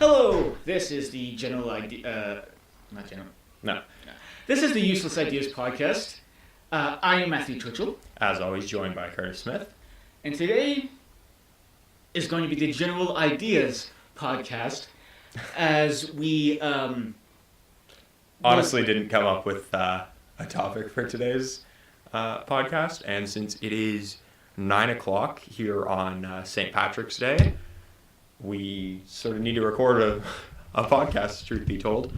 Hello, this is the general idea. Not general. No. This is the Useless Ideas podcast. I am Matthew Twitchell, As always, joined by Curtis Smith. and today is going to be the General Ideas podcast, as we Honestly, didn't come up with a topic for today's podcast, and since it is 9 o'clock here on St. Patrick's Day, we sort of need to record a podcast, truth be told.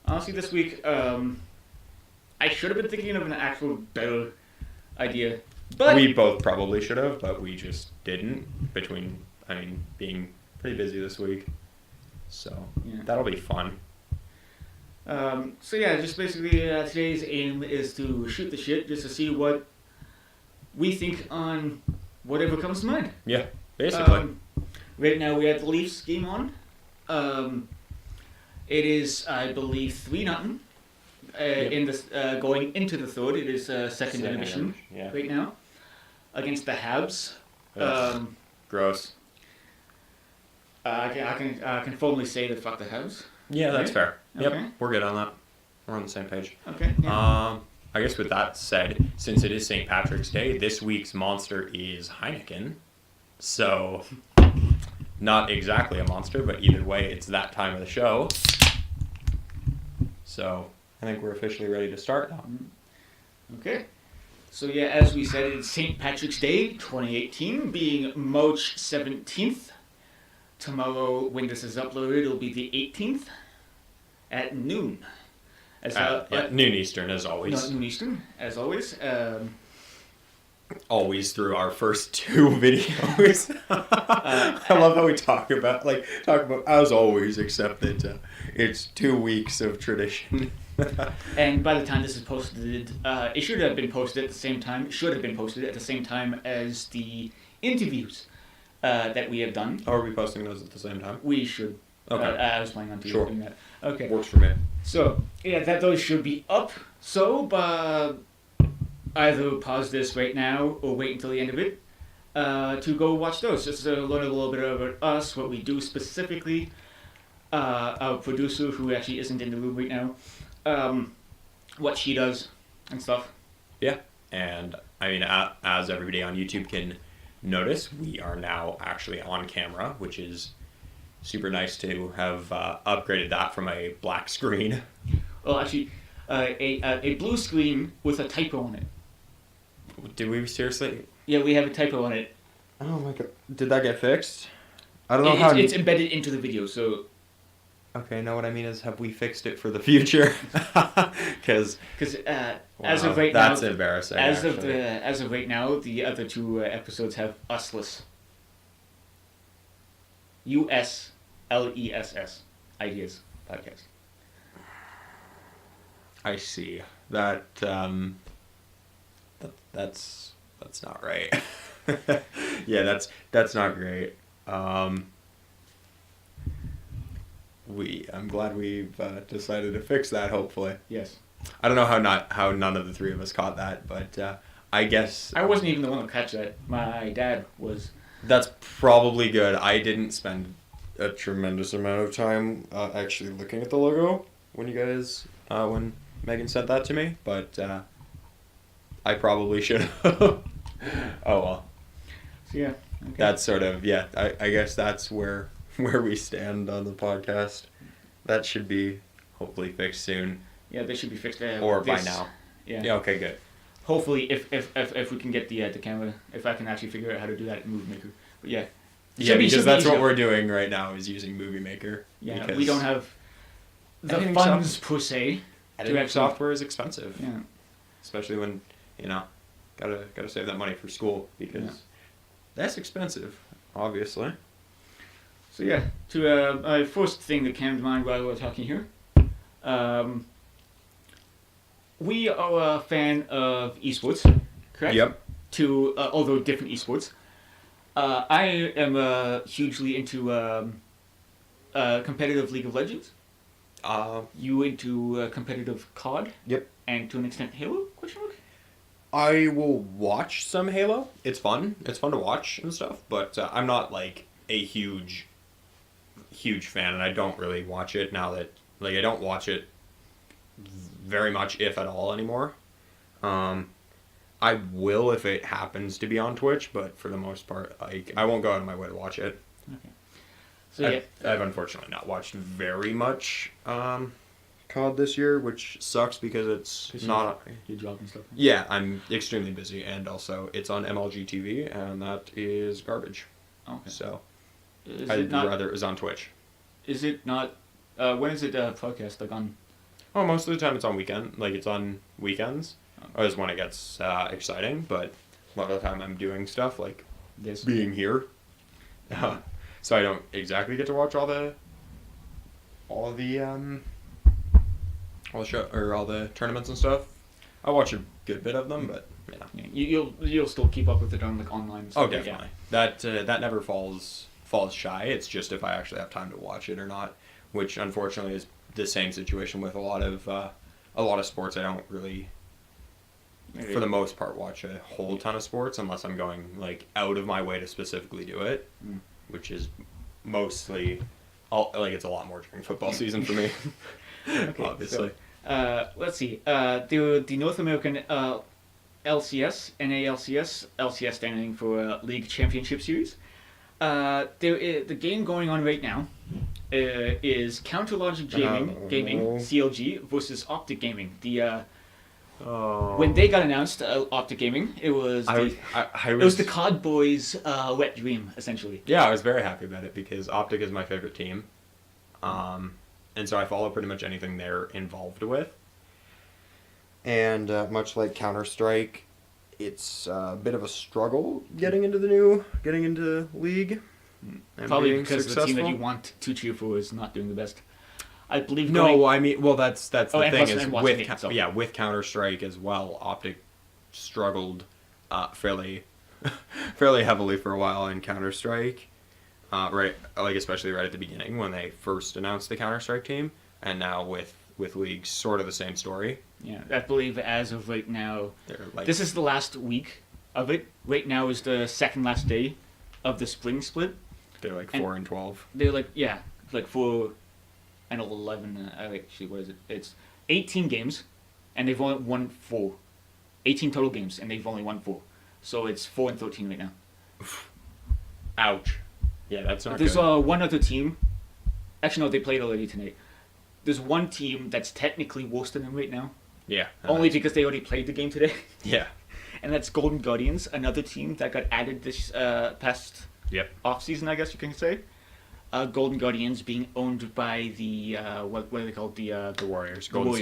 honestly this week I should have been thinking of an actual better idea, but We both probably should have, but we just didn't, being pretty busy this week. So, Yeah. that'll be fun. So yeah, just basically today's aim is to shoot the shit, just to see what we think on whatever comes to mind. Yeah, basically. Right now we have the Leafs game on. It is, I believe, 3-0. Yep. In the going into the third, it is second intermission Yeah. right now against the Habs. Ugh. Gross. I can formally say that fuck the Habs. Yeah, that's Okay. fair. Yep, Okay. we're good on that. We're on the same page. Okay. Yeah. I guess with that said, since it is St. Patrick's Day, this week's monster is Heineken. So, not exactly a monster, but either way, it's that time of the show. So, I think we're officially ready to start now. Okay. So yeah, as we said, it's St. Patrick's Day 2018, being March 17th. Tomorrow, when this is uploaded, it'll be the 18th at noon. Noon Eastern, as always. Not noon Eastern, as always. Always through our first two videos. I love how we talk about as always, except that it's 2 weeks of tradition. And by the time this is posted, it should have been posted at the same time. Should have been posted at the same time as the interviews that we have done. Are we posting those at the same time? We should. Okay. I was planning on doing that. Okay. Works for me. So yeah, those should be up. So either pause this right now or wait until the end of it to go watch those. Just to learn a little bit about us, what we do specifically. Our producer, who actually isn't in the room right now, what she does and stuff. Yeah, and as everybody on YouTube can notice, we are now actually on camera, which is super nice to have upgraded that from a black screen. Well, actually, a blue screen with a typo on it. Did we seriously? Yeah, we have a typo on it. Oh my god! Did that get fixed? I don't know how. It's embedded into the video, so. Okay, no. What I mean is, have we fixed it for the future? Because as of right now, that's embarrassing. As of right now, the other two episodes have usless. USLESS Ideas podcast. I see that. That's not right. Yeah, that's not great. I'm glad we've decided to fix that. Hopefully. Yes. I don't know how none of the three of us caught that, but I guess I wasn't even the one to catch that. My dad was. That's probably good. I didn't spend a tremendous amount of time actually looking at the logo when you guys when Meghan sent that to me, but I probably should have. Oh well. So yeah. Okay. That's sort of I guess that's where we stand on the podcast. That should be hopefully fixed soon. Yeah, they should be fixed. Or by now. Yeah. Yeah. Okay. Good. Hopefully, if we can get the camera, if I can actually figure out how to do that in Movie Maker. But yeah. Yeah, because that's what we're doing right now is using Movie Maker. Yeah, we don't have the Editing funds per se. Editing software is expensive. Yeah. Especially when gotta save that money for school because that's expensive, obviously. So yeah, to first thing that came to mind while we were talking here, we are a fan of esports, correct? Yep. Although different esports. I am hugely into competitive League of Legends. You into competitive COD? Yep. And to an extent Halo? Question mark? I will watch some Halo. It's fun. It's fun to watch and stuff, but I'm not like a huge huge fan, and I don't really watch it now that I don't watch it very much, if at all, anymore. I will if it happens to be on Twitch, but for the most part, I won't go out of my way to watch it. Okay. So yeah, I've unfortunately not watched very much COD this year, which sucks because it's not. your job and stuff. Yeah, I'm extremely busy, and also it's on MLG TV, and that is garbage. Okay. So Is I'd it not? rather it was on Twitch. Is it not? When is it podcast? Like on? Oh, most of the time it's on weekend. Like it's on weekends. Is when it gets exciting, but a lot of the time I'm doing stuff like This. being here. So I don't exactly get to watch all the show or all the tournaments and stuff. I watch a good bit of them, but yeah. You'll still keep up with it on like online. Oh, definitely. Yeah. That never falls shy. It's just if I actually have time to watch it or not, which unfortunately is the same situation with a lot of sports. I don't really, for the most part, watch a whole ton of sports unless I'm going like out of my way to specifically do it, which is mostly, it's a lot more during football season for me. Okay, obviously. So, let's see. The North American LCS, NALCS, LCS standing for League Championship Series. The game going on right now is Counter Logic Gaming CLG versus Optic Gaming. When they got announced, Optic Gaming, it was it was the COD Boys' wet dream, essentially. Yeah, I was very happy about it because Optic is my favorite team, and so I follow pretty much anything they're involved with. And much like Counter-Strike, it's a bit of a struggle getting into League. And Probably because successful. the team that you want to cheer for is not doing the best. I believe. That's the thing is with Counter-Strike as well. Optic struggled fairly heavily for a while in Counter-Strike, especially right at the beginning when they first announced the Counter-Strike team, and now with League, sort of the same story. Yeah, I believe as of right now, this is the last week of it. Right now is the second last day of the spring split. They're like 4-12. They're like 4 and 11. Actually, what is it? It's 18 games, and they've only won 4. 18 total games, and they've only won 4. So it's 4-13 right now. Ouch. Yeah, that's not There's good. one other team. Actually, no, they played already tonight. There's one team that's technically worse than them right now. Yeah. Only because they already played the game today. Yeah. And that's Golden Guardians, another team that got added this past off-season, I guess you can say. Golden Guardians being owned by the, what are they called? The Warriors. Golden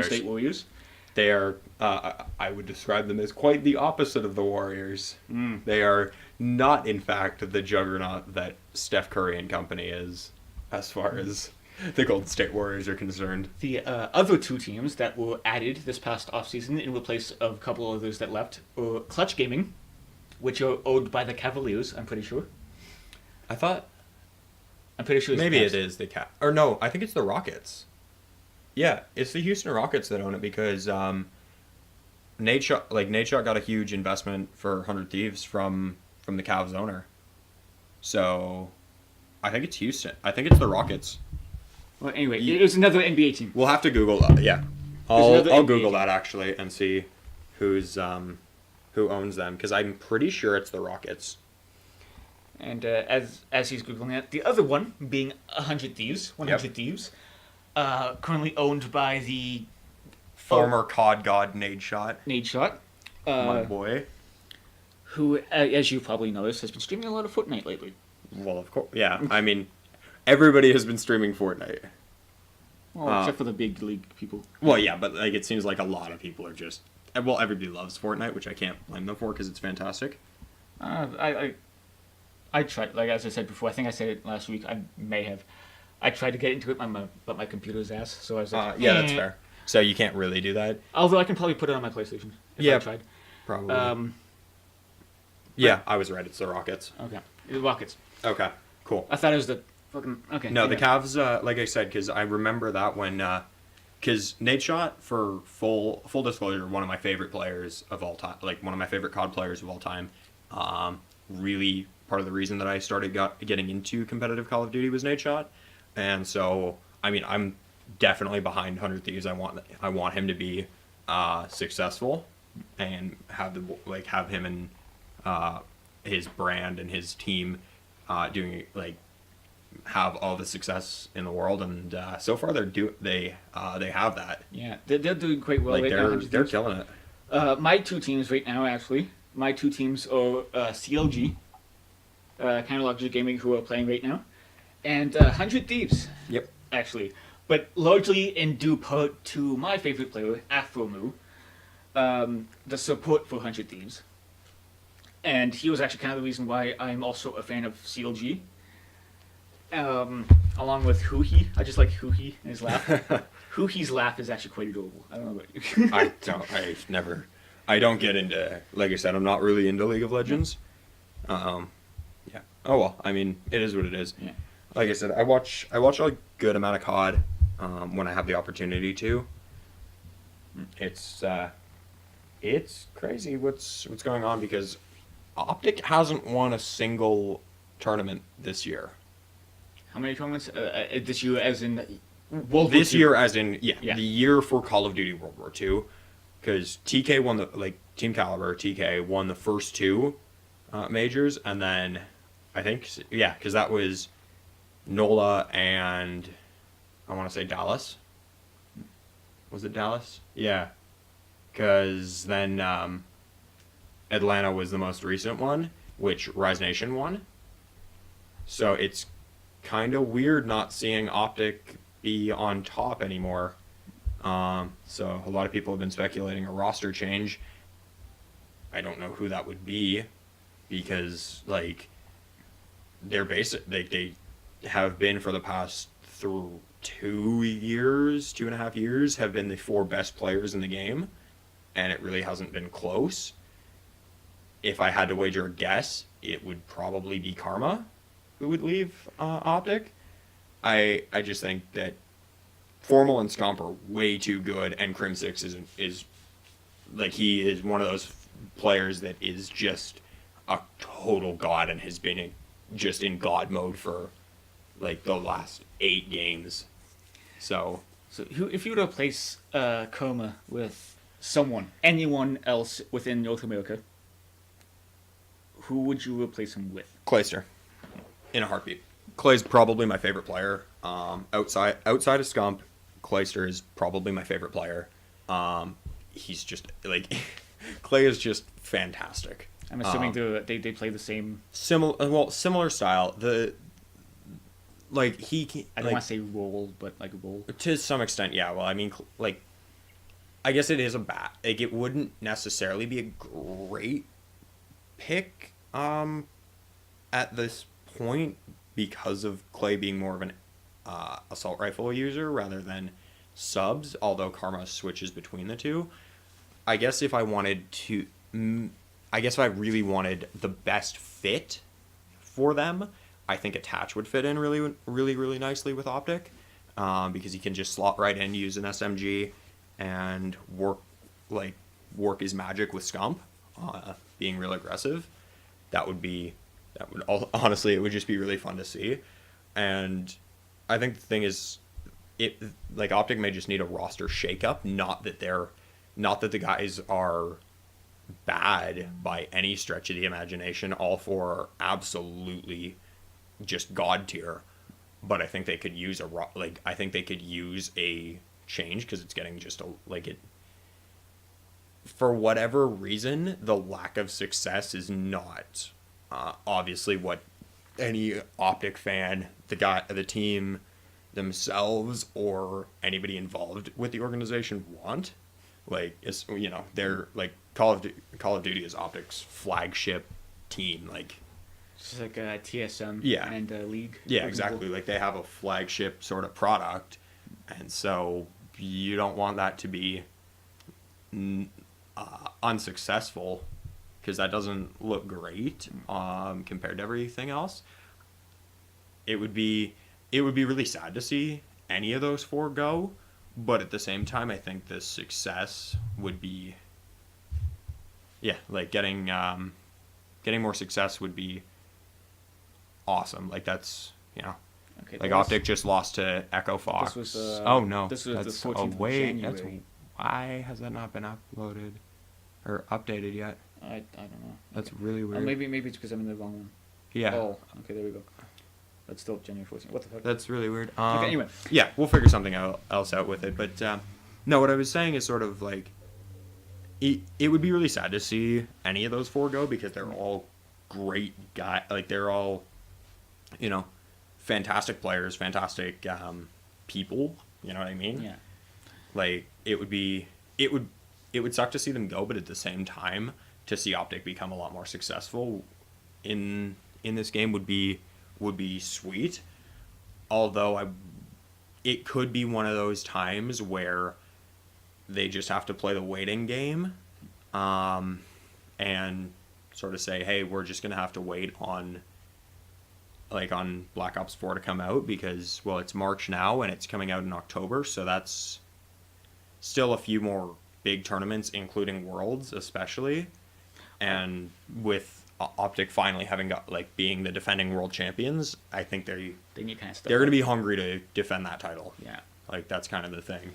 State Warriors. They are, I would describe them as quite the opposite of the Warriors. They are not, in fact, the juggernaut that Steph Curry and company is, as far as the Golden State Warriors are concerned. The other two teams that were added this past offseason in place of a couple of others that left were Clutch Gaming, which are owned by the Cavaliers, I'm pretty sure. I'm pretty sure it's maybe it is the or no, I think it's the Rockets. Yeah, it's the Houston Rockets that own it because Nate Shot got a huge investment for 100 Thieves from the Cavs owner. So I think it's Houston. I think it's the Rockets. Well, anyway, it was another NBA team. We'll have to Google that. Yeah, I'll Google that actually and see who owns them because I'm pretty sure it's the Rockets. And as he's googling that, the other one being 100 Thieves, currently owned by the former COD god Nade Shot. My boy, who, as you probably noticed, has been streaming a lot of Fortnite lately. Well, of course, yeah. I mean, everybody has been streaming Fortnite. Well, except for the big league people. Well, yeah, but it seems like a lot of people are just. Well, everybody loves Fortnite, which I can't blame them for because it's fantastic. I tried, as I said before. I think I said it last week. I tried to get into it, but my computer's ass. So I was like, yeah, that's fair. So you can't really do that. Although I can probably put it on my PlayStation. If I tried. Probably. Yeah, I was right. It's the Rockets. Okay, the Rockets. Okay, cool. I thought it was the fucking No, the Cavs. Like I said, because I remember that when, because Nate Shot, for full disclosure, one of my favorite players of all time, like one of my favorite COD players of all time. Really, part of the reason that I started getting into competitive Call of Duty was Nate Shot. And so, I mean, I'm definitely behind 100 Thieves. I want him to be successful and have him and his brand and his team doing like have all the success in the world. And so far they have that. Yeah, they're doing quite well Like right now. they're killing it. My two teams right now, actually, my two teams are CLG, kind of Luxury Gaming, who are playing right now, and 100 Thieves, Yep. actually. But largely in due part to my favorite player, Afromu, the support for 100 Thieves. And he was actually kind of the reason why I'm also a fan of CLG. Along with Huhi. I just like Huhi and his laugh. Huhi's laugh is actually quite adorable. I don't know about you. I don't get into, like I said, I'm not really into League of Legends. Yeah. Oh well, I mean, it is what it is. Yeah. Like I said, I watch a good amount of COD when I have the opportunity to. It's crazy what's going on because Optic hasn't won a single tournament this year. How many tournaments? This year, as in World War This II? year, as in Yeah. the year for Call of Duty World War II, because TK won Team Caliber TK won the first two majors, and then I think because that was NOLA and I want to say Dallas. Was it Dallas? Yeah, because then Atlanta was the most recent one, which Rise Nation won. So it's kind of weird not seeing Optic be on top anymore. So a lot of people have been speculating a roster change. I don't know who that would be because like they're they have been for the past through 2.5 years, have been the four best players in the game, and it really hasn't been close. If I had to wager a guess, it would probably be Karma who would leave Optic. I just think that Formal and Scomp are way too good, and Crim6 is like he is one of those players that is just a total god and has been just in god mode for like the last 8 games. So if you were to replace Coma with anyone else within North America, who would you replace him with? Clayster, in a heartbeat. Clay's probably my favorite player. Outside of Scump, Clayster is probably my favorite player. He's just like Clay is just fantastic. I'm assuming they play the same. Similar style. I don't want to say role, but like a role. To some extent, yeah. Well, I mean, like, I guess it is a bat. Like, it wouldn't necessarily be a great pick at this point because of Clay being more of an assault rifle user rather than subs, although Karma switches between the two. I guess if I really wanted the best fit for them, I think Attach would fit in really, really, really nicely with Optic, because he can just slot right in, use an SMG, and work his magic with Scump, being real aggressive. Honestly, it would just be really fun to see. And I think the thing is, Optic may just need a roster shakeup. Not that the guys are bad by any stretch of the imagination. All four are absolutely just god tier, but I think they could use a change because it's getting just for whatever reason, the lack of success is not obviously what any Optic fan, the team themselves, or anybody involved with the organization want. They're like Call of Duty is Optic's flagship team. Just like a TSM and a League. Yeah, exactly. Like they have a flagship sort of product, and so you don't want that to be unsuccessful because that doesn't look great compared to everything else. It would be really sad to see any of those four go, but at the same time, I think the success would be, getting more success would be awesome. Like that's Okay, Like that was- Optic just lost to Echo Fox. was, oh no, this was the that's 14th of away. January. Why has that not been uploaded or updated yet? I don't know. That's Okay. really weird. Maybe it's because I'm in the wrong one. Yeah. Oh, okay, there we go. That's still January 14th. What the fuck? That's really weird. Okay, anyway. Yeah, we'll figure something else out with it. But no, what I was saying is sort of like it would be really sad to see any of those four go because they're all great guys. Like they're all, fantastic players, fantastic people. You know what I mean? Yeah. Like it would suck to see them go, but at the same time, to see Optic become a lot more successful in this game would be sweet. Although it could be one of those times where they just have to play the waiting game, and sort of say, hey, we're just gonna have to wait on Black Ops 4 to come out because, well, it's March now and it's coming out in October, so that's still a few more big tournaments, including Worlds especially, and with Optic finally having got being the defending world champions, I think They need kind of stuff. they're going to be hungry to defend that title. Yeah. That's kind of the thing.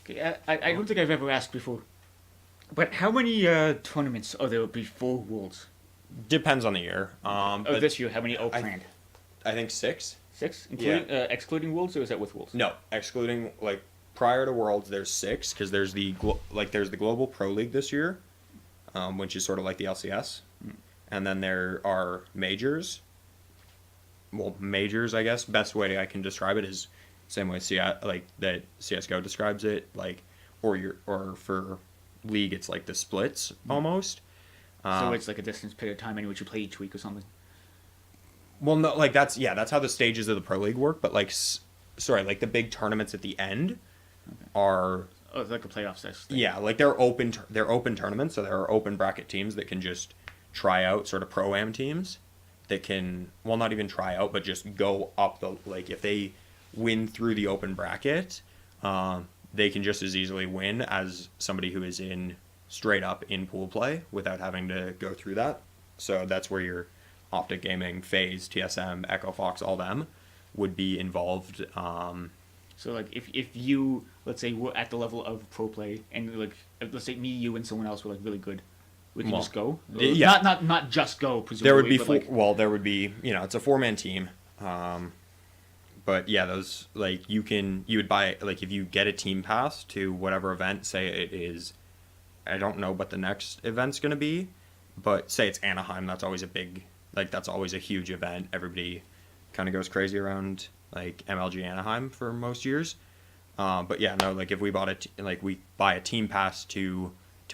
Okay, I don't think I've ever asked before, but how many tournaments are there before Worlds? Depends on the year. But This year, how many are planned? I think 6. 6, including excluding Worlds, or is that with Worlds? No, excluding prior to Worlds, there's 6 because there's the Global Pro League this year, which is sort of like the LCS, and then there are majors. Well, majors, I guess best way I can describe it is same way that CS:GO describes it, or for League it's like the splits almost. So it's like a distance period of time in which you play each week or something. Well, no, that's how the stages of the Pro League work. But the big tournaments at the end are it's like a playoff session. yeah, they're open tournaments, so there are open bracket teams that can just try out, sort of pro-am teams that can, well, not even try out, but just go up if they win through the open bracket, they can just as easily win as somebody who is straight up in pool play without having to go through that. So that's where your Optic Gaming, FaZe, TSM, Echo Fox, all them would be involved. So if you, let's say, were at the level of pro play, and let's say me, you, and someone else were really good, we can just go. Yeah. Not just go. Presumably, There would be but there would be it's a 4-man team. But yeah, those you would buy if you get a team pass to whatever event, say it is, I don't know what the next event's going to be, but say it's Anaheim, that's always a big that's always a huge event. Everybody kind of goes crazy around MLG Anaheim for most years. But yeah, no, if we bought we buy a team pass to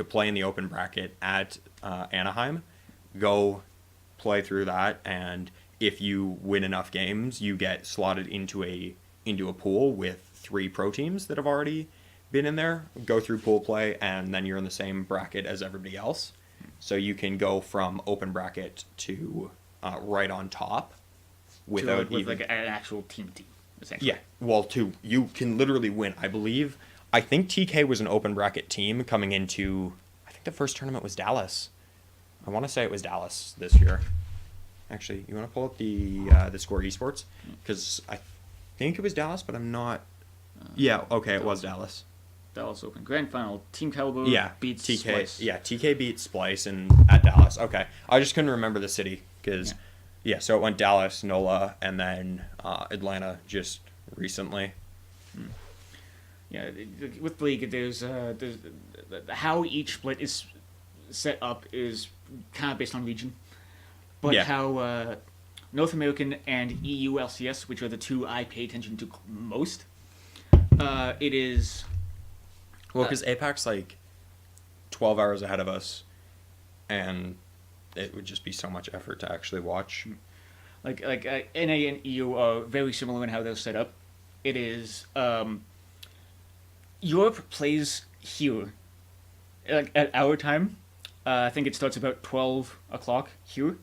play in the open bracket at Anaheim, go play through that, and if you win enough games, you get slotted into a pool with 3 pro teams that have already been in there, go through pool play, and then you're in the same bracket as everybody else. So you can go from open bracket to right on top without with an actual team, essentially. Yeah, well, you can literally win. I think TK was an open bracket team coming into, I think the first tournament was Dallas. I want to say it was Dallas this year. Actually, you want to pull up the Score Esports? Because I think it was Dallas, but I'm not. Yeah, okay, it was Dallas. Dallas Open Grand Final. Team Caliber beats TK. Splice. Yeah, TK beat Splice at Dallas. Okay, I just couldn't remember the city because, so it went Dallas, NOLA, and then Atlanta just recently. Yeah, with the league, there's how each split is set up is kind of based on region, but how North American and EU LCS, which are the two I pay attention to most, it is. Well, because APAC's 12 hours ahead of us, and it would just be so much effort to actually watch. NA and EU are very similar in how they're set up. It is Europe plays here, at our time. I think it starts about 12 o'clock here,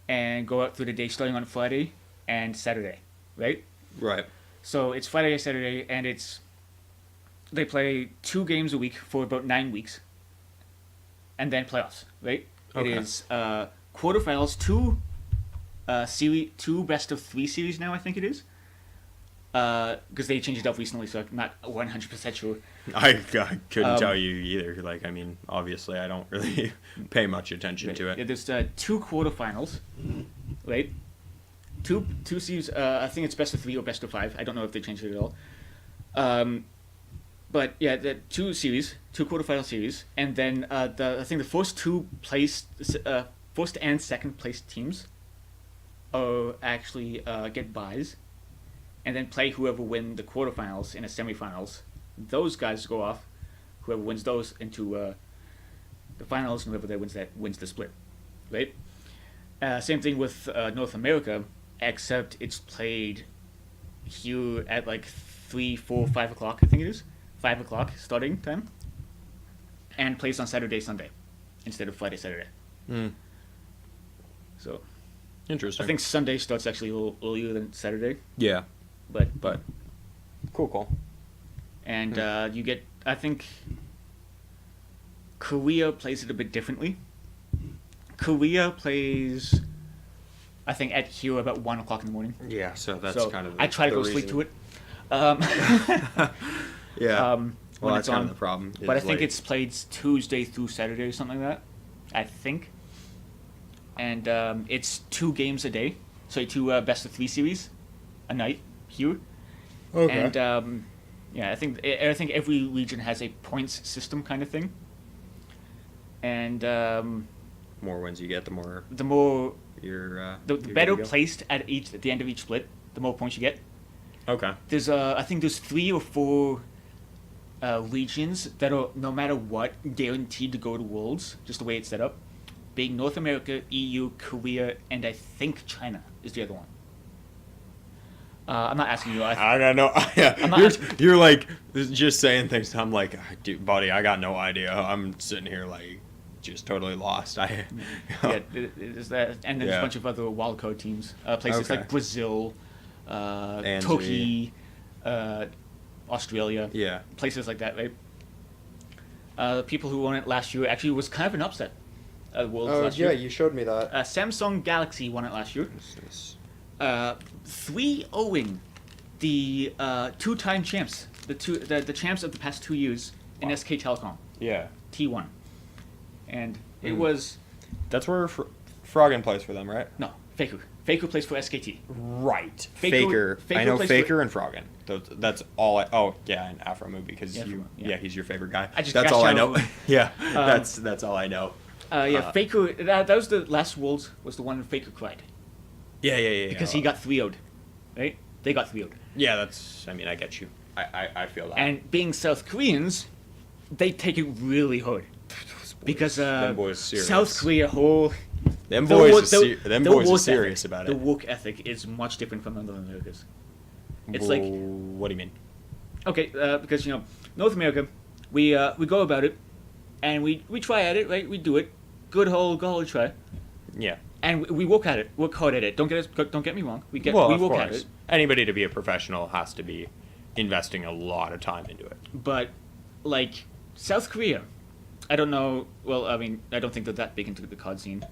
and go out through the day starting on Friday and Saturday, right? Right. So it's Friday and Saturday, and they play 2 games a week for about 9 weeks, and then playoffs, right? Okay. It is quarterfinals, 2 two best of 3 series now, I think it is. Because they changed it up recently, so I'm not 100% sure. I couldn't tell you either. Like, I mean, obviously, I don't really pay much attention to it. Yeah, there's 2 quarterfinals, right? Two series. I think it's best of 3 or best of 5. I don't know if they changed it at all. But yeah, the 2 series, 2 quarterfinal series, and then I think the first and second place teams actually get byes, and then play whoever win the quarterfinals and the semifinals. Those guys go off. Whoever wins those into the finals, and whoever wins the split, right? Same thing with North America, except it's played here at like 3, 4, 5 o'clock. I think it is 5 o'clock starting time, and plays on Saturday, Sunday, instead of Friday, Saturday. So, Interesting. I think Sunday starts actually a little earlier than Saturday. Yeah, but cool. And you get, I think, Korea plays it a bit differently. Korea plays, I think, at here about 1 o'clock in the morning. Yeah, so that's kind of. I try to go sleep to it. Yeah. When Well, it's that's kind on. of the problem. But I think it's played Tuesday through Saturday or something like that. I think. And it's 2 games a day. So 2 best of 3 series a night here. Okay. And yeah, I think every region has a points system kind of thing. And more wins you get, the more the you're better good to go. placed at the end of each split, the more points you get. Okay. There's I think there's 3 or 4 regions that are, no matter what, guaranteed to go to Worlds, just the way it's set up. Being North America, EU, Korea, and I think China is the other one. I'm not asking you. I got no. Yeah, you're like just saying things. I'm like, dude, buddy, I got no idea. I'm sitting here like just totally lost. Yeah, there's that, and there's a bunch of other wildcard teams. Places like Brazil, Turkey, Australia. Yeah. Places like that, right? The people who won it last year actually was kind of an upset. Worlds last year. you showed me that. Samsung Galaxy won it last year. 3-0ing the 2-time champs, the champs of the past 2 years in SK Telecom. Yeah. T1, and it was. That's where Froggen plays for them, right? No, Faker. Faker plays for SKT. Right. Faker I know plays Faker and Froggen. That's all I. Oh yeah, and Afro movie because Yeah. he's your favorite guy. I just that's got all I shot know. over. Yeah, that's all I know. Faker. That was the last Worlds. Was the one Faker cried. Yeah. Because he got 3-0'd, right? They got 3-0'd. Yeah, that's. I mean, I get you. I feel that. And being South Koreans, they take it really hard. Because them boys serious. South Korea whole. Them boys are serious about it. The work ethic is much different from North America's. It's like. like. What do you mean? Okay, because North America, we go about it, and we try at it, right? We do it, good whole try. Yeah. And we work hard at it. Don't get me wrong. We work at it. Anybody to be a professional has to be investing a lot of time into it. But like South Korea, I don't know. Well, I mean, I don't think they're that big into the COD scene.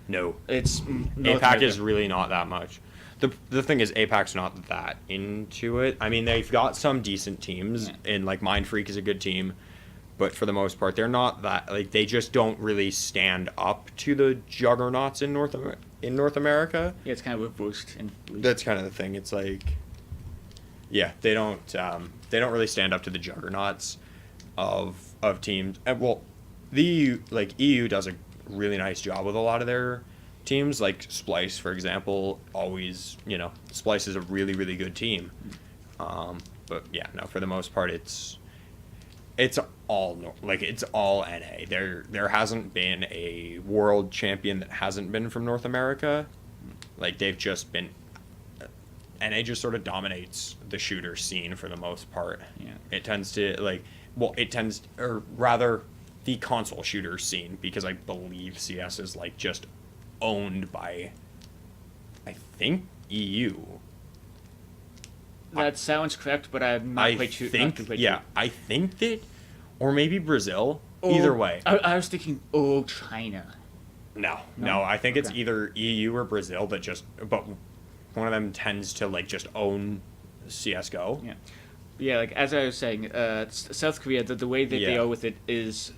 No, It's APAC is really not that much. The thing is, APAC's not that into it. I mean, they've got some decent teams, and like Mind Freak is a good team, but for the most part, they're not that. Like, they just don't really stand up to the juggernauts in North America. Yeah, it's kind of reversed. That's kind of the thing. It's like, yeah, they don't really stand up to the juggernauts of teams. And well, the EU does a really nice job with a lot of their teams, like Splice, for example. Always, Splice is a really, really good team. But yeah, no, for the most part, it's all NA. There hasn't been a world champion that hasn't been from North America. Like, they've just been. NA just sort of dominates the shooter scene for the most part. Yeah. It tends to or rather, the console shooter scene, because I believe CS is like just owned by, I think, EU. That sounds correct, but I'm not quite sure. I think that, or maybe Brazil. Either way. I was thinking, China. No. I think it's Okay. either EU or Brazil but one of them tends to like just own CS:GO. Yeah. Yeah, like as I was saying, South Korea, the way that they Yeah. are with it is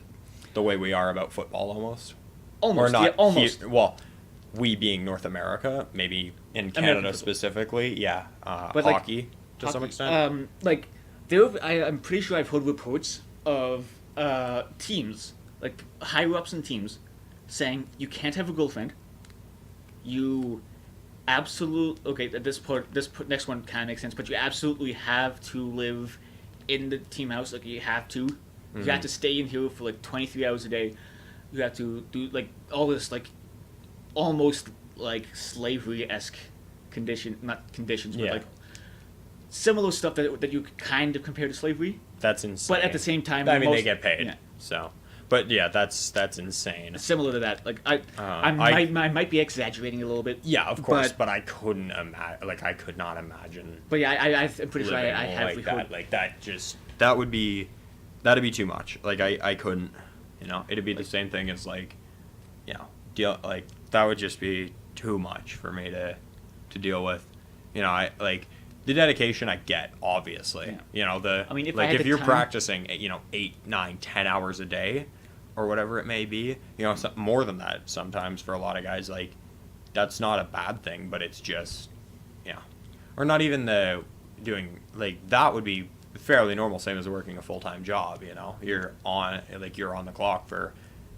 The way we are about football almost. Or almost, not yeah, almost. well, we being North America, maybe in American Canada football. specifically, yeah. But, like, Hockey to some Hockey. extent. Like I'm pretty sure I've heard reports of teams, like higher ups in teams, saying you can't have a girlfriend. You okay. Next one kind of makes sense, but you absolutely have to live in the team house. Like you have to. You have to stay in here for like 23 hours a day. You have to do like all this like almost like slavery esque not conditions, but Yeah. like similar stuff that you could kind of compare to slavery. That's insane. But at the same time, I mean, they most- get paid. yeah. So, but yeah, that's insane. Similar to that. Like I I- might be exaggerating a little bit. Yeah, of course, but I couldn't imagine. Like, I could not imagine But yeah, I'm pretty sure living I have like heard. that. Like that'd be too much. Like I couldn't. You know, it'd be the same thing as like, you know, deal like that would just be too much for me to deal with. You know, I like the dedication I get, obviously. Yeah. You know, I mean, if I like had if the you're time- practicing, 8, 9, 10 hours a day, or whatever it may be, more than that sometimes for a lot of guys, like that's not a bad thing, but it's just, or not even the doing like that would be fairly normal, same as working a full-time job. You're on the clock for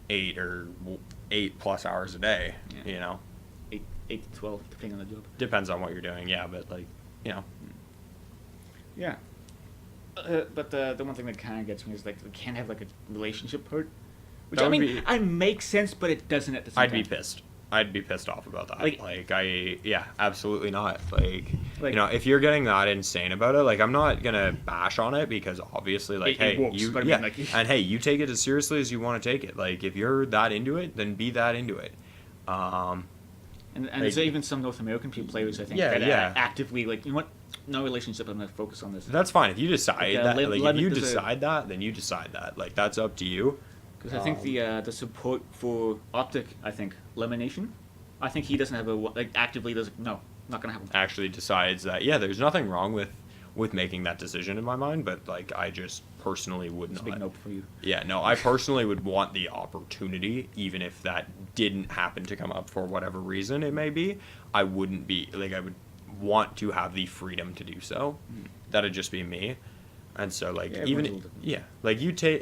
8 plus hours a day. Yeah. 8 to 12, depending on the job. Depends on what you're doing, yeah, but like, Yeah. But the one thing that kind of gets me is like we can't have like a relationship part, which That I would mean be- I makes sense, but it doesn't at the same I'd time. be pissed. I'd be pissed off about that. Like- Absolutely not. Like, Like- if you're getting that insane about it, like, I'm not gonna bash on it because obviously, like, It hey, works, you, but I mean, yeah, like- and hey, you take it as seriously as you want to take it. Like, if you're that into it, then be that into it. And like- there's even some North American players I think Yeah, that yeah. actively like, you know what, no relationship. I'm gonna focus on this. That's fine. If you decide that, like, if you there's a- decide that, then you decide that. Like, that's up to you. Because I think the support for Optic, I think Lemonation, I think he doesn't have actively does no, not gonna happen. Actually decides that, yeah, there's nothing wrong with making that decision in my mind, but like, I just personally would It's a not. big nope for you. Yeah, no, I personally would want the opportunity, even if that didn't happen to come up for whatever reason it may be. I wouldn't be, like, I would want to have the freedom to do so. That'd just be me. And so, like, Yeah, everyone's even, a little different. yeah, like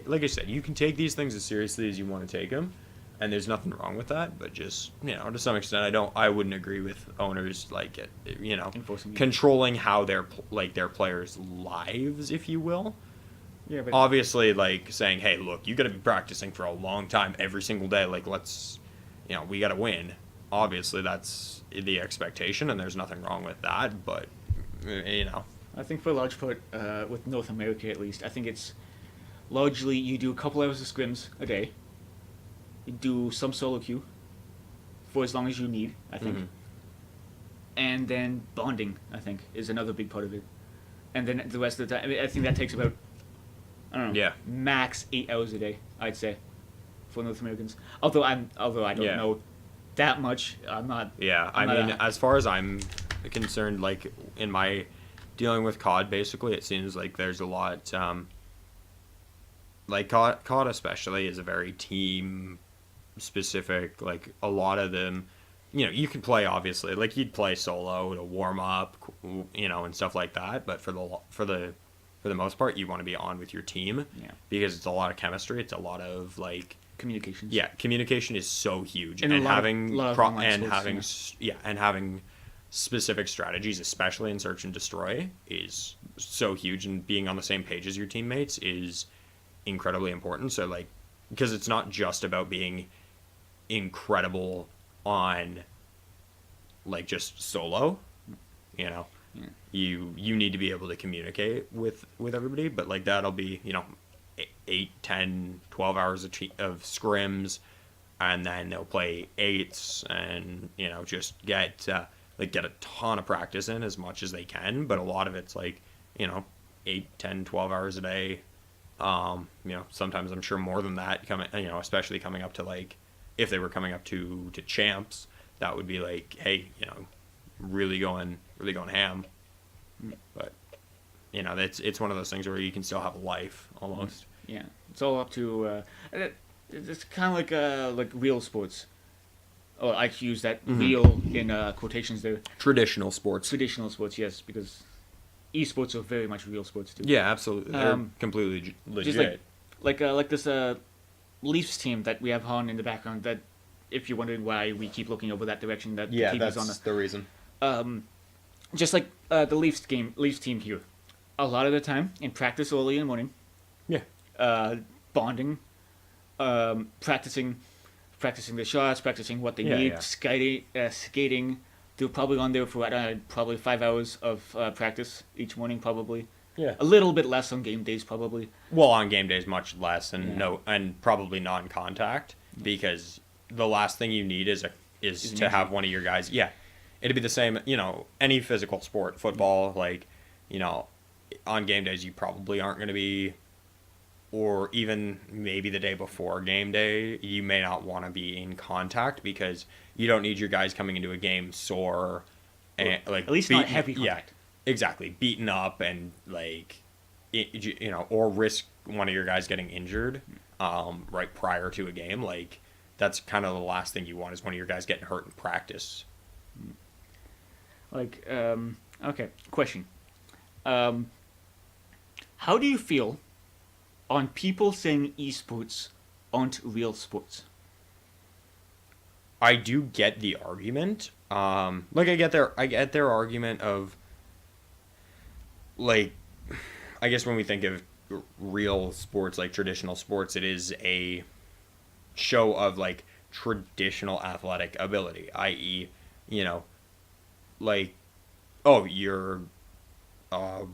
like I said, you can take these things as seriously as you want to take them, and there's nothing wrong with that, but just, to some extent, I wouldn't agree with owners, like, Enforcing it. controlling how their players' lives, if you will. Yeah, but Obviously, like, saying, hey, look, you got to be practicing for a long time every single day. Like, we got to win. Obviously, that's the expectation, and there's nothing wrong with that. But, I think for a large part, with North America at least, I think it's largely you do a couple hours of scrims a day. You do some solo queue for as long as you need, I think. Mhm. And then bonding, I think, is another big part of it. And then the rest of the time, I mean, I think that takes about, I don't know, Yeah. max 8 hours a day, I'd say, for North Americans. Although I don't Yeah. know that much, I'm not. yeah, I I'm not mean, a- as far as I'm concerned, like, in my dealing with COD, basically, it seems like there's a lot, like, COD especially is a very team-specific, like, a lot of them, you can play, obviously, like, you'd play solo to warm up, and stuff like that, but for the most part, you want to be on with your team, Yeah. because it's a lot of chemistry, it's a lot of, like, Communications. yeah, communication is so huge, And a and lot of- having lot of pro- online and sports, having yeah. and having specific strategies, especially in search and destroy, is so huge. And being on the same page as your teammates is incredibly important. So, like, because it's not just about being incredible on, like, just solo, Yeah. you need to be able to communicate with everybody, but like that'll be 8, 10, 12 hours of scrims, and then they'll play eights, and just get a ton of practice in as much as they can, but a lot of it's like 8, 10, 12 hours a day, sometimes I'm sure more than that, especially coming up to like if they were coming up to champs, that would be like, hey, really going ham. But it's one of those things where you can still have a life almost. Yeah, it's all up to. It's kind of like real sports. Oh, I use that real in quotations there. Traditional sports. Traditional sports, yes, because esports are very much real sports too. Yeah, absolutely. They're completely legit. Just like this Leafs team that we have on in the background. That, if you're wondering why we keep looking over that direction, that the team that's is on the reason. Just like the Leafs team here, a lot of the time in practice early in the morning. Yeah. Bonding, practicing the shots, practicing what they need, skating. They're probably on there for probably 5 hours of practice each morning, probably. Yeah. A little bit less on game days, probably. Well, on game days, much less, and probably non-contact, because the last thing you need is to have one of your guys. Yeah, it'd be the same. Any physical sport, football, on game days you probably aren't going to be, or even maybe the day before game day, you may not want to be in contact because you don't need your guys coming into a game sore, and at least not heavy contact. Yeah, exactly, beaten up and or risk one of your guys getting injured, right prior to a game. That's kind of the last thing you want, is one of your guys getting hurt in practice. Okay, question. How do you feel on people saying esports aren't real sports? I do get the argument. I get their argument of, I guess when we think of real sports, like traditional sports, it is a show of traditional athletic ability, i.e., you're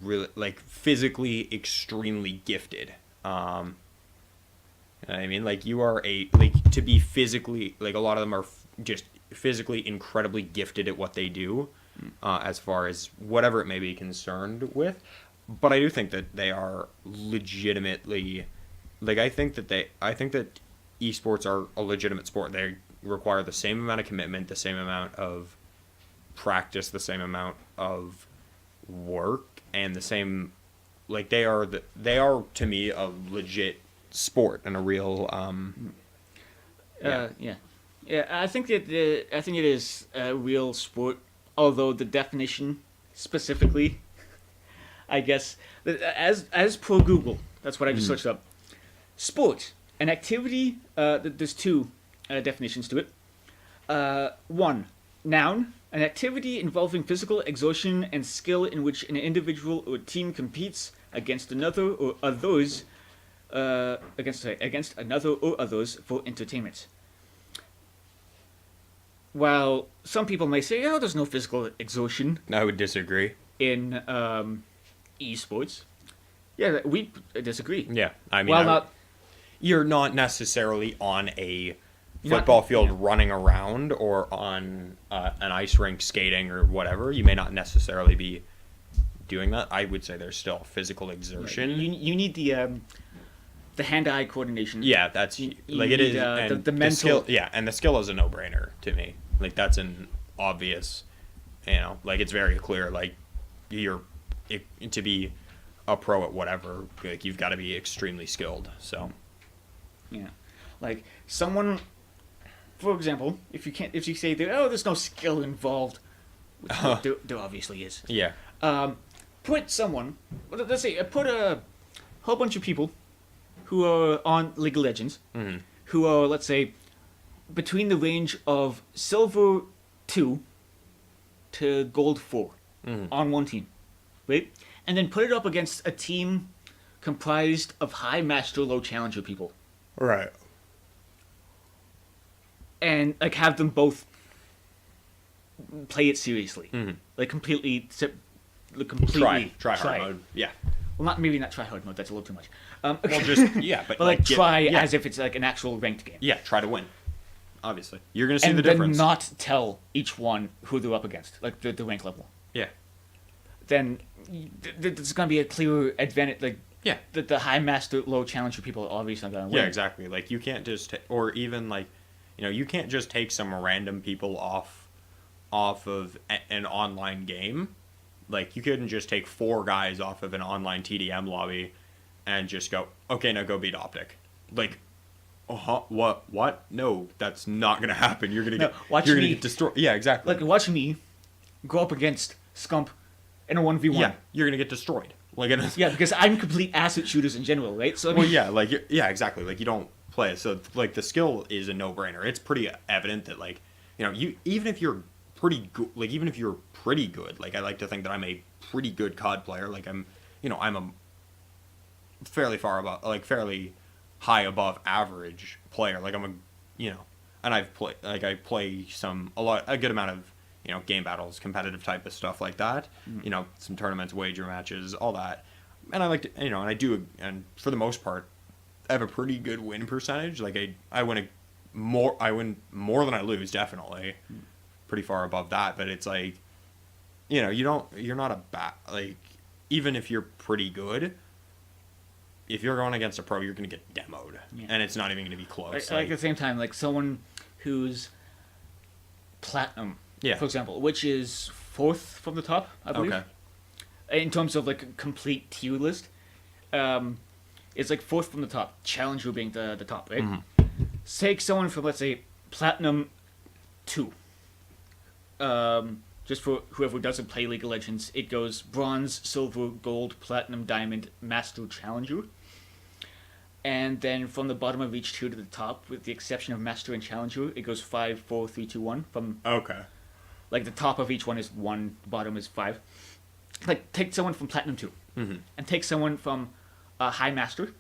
really physically extremely gifted. You know what I mean? You are to be physically, a lot of them are just physically incredibly gifted at what they do, as far as whatever it may be concerned with. But I do think that they are legitimately, I think that esports are a legitimate sport. They require the same amount of commitment, the same amount of practice, the same amount of work, and the same, they are to me a legit sport and a real I think it is a real sport, although the definition specifically, I guess, as per Google, that's what I just searched up. Sport, an activity. There's two definitions to it. One, noun, an activity involving physical exertion and skill in which an individual or team competes against another or others, against another or others for entertainment. While some people may say, "Oh, there's no physical exertion," I would disagree. In esports, yeah, we disagree. Yeah, I mean, you're not necessarily on a football field running around, or on an ice rink skating or whatever. You may not necessarily be doing that. I would say there's still physical exertion. You need the hand-eye coordination. Yeah, that's it is. And the mental skill, and the skill is a no-brainer to me. That's an obvious. It's very clear. To be a pro at whatever, you've got to be extremely skilled. So, yeah, someone, for example, if you say there's no skill involved, which there obviously is. Yeah. Put a whole bunch of people who are on League of Legends, who are, let's say, between the range of silver 2 to gold 4 on one team, right? And then put it up against a team comprised of high master, low challenger people. Right. And have them both play it seriously, completely try hard mode. Yeah. Well, maybe not try hard mode. That's a little too much. But try as if it's an actual ranked game. Yeah, try to win. Obviously, you're going to see the difference. And then not tell each one who they're up against, the rank level. Yeah. Then there's going to be a clear advantage. The high master, low challenger people are obviously not going to win. Yeah, exactly. You can't just, or even you can't just take some random people off of an online game. Like, you couldn't just take 4 guys off of an online TDM lobby and just go, okay, now go beat Optic. Like, what? No, that's not gonna happen. You're gonna get destroyed. Yeah, exactly. Like, watch me go up against Scump in a 1v1. Yeah, you're gonna get destroyed. Like, yeah, because I'm complete asset shooters in general, right? So yeah, exactly. Like, you don't play it. So, like, the skill is a no-brainer. It's pretty evident that, like, even if you're pretty good, like, I like to think that I'm a pretty good COD player. Like, I'm a fairly high above average player. Like, and I've played, like, I play a good amount of, game battles, competitive type of stuff like that. Some tournaments, wager matches, all that. And I like to, and I do, and for the most part, I have a pretty good win percentage. Like, I win more than I lose, definitely. Pretty far above that, but it's like, you're not a bad, like, even if you're pretty good, if you're going against a pro, you're going to get demoed, and it's not even going to be close. Like, at the same time, like, someone who's platinum, yeah, for example, which is 4th from the top, I believe. Okay. In terms of, like, a complete tier list, it's like 4th from the top, Challenger being the top, right? Mm-hmm. Take someone from, let's say, Platinum 2. Just for whoever doesn't play League of Legends, it goes Bronze, Silver, Gold, Platinum, Diamond, Master, Challenger. And then from the bottom of each tier to the top, with the exception of Master and Challenger, it goes 5, 4, 3, 2, 1. Okay. Like, the top of each one is 1, the bottom is 5. Like, take someone from Platinum 2. Mm-hmm. And take someone from High Master,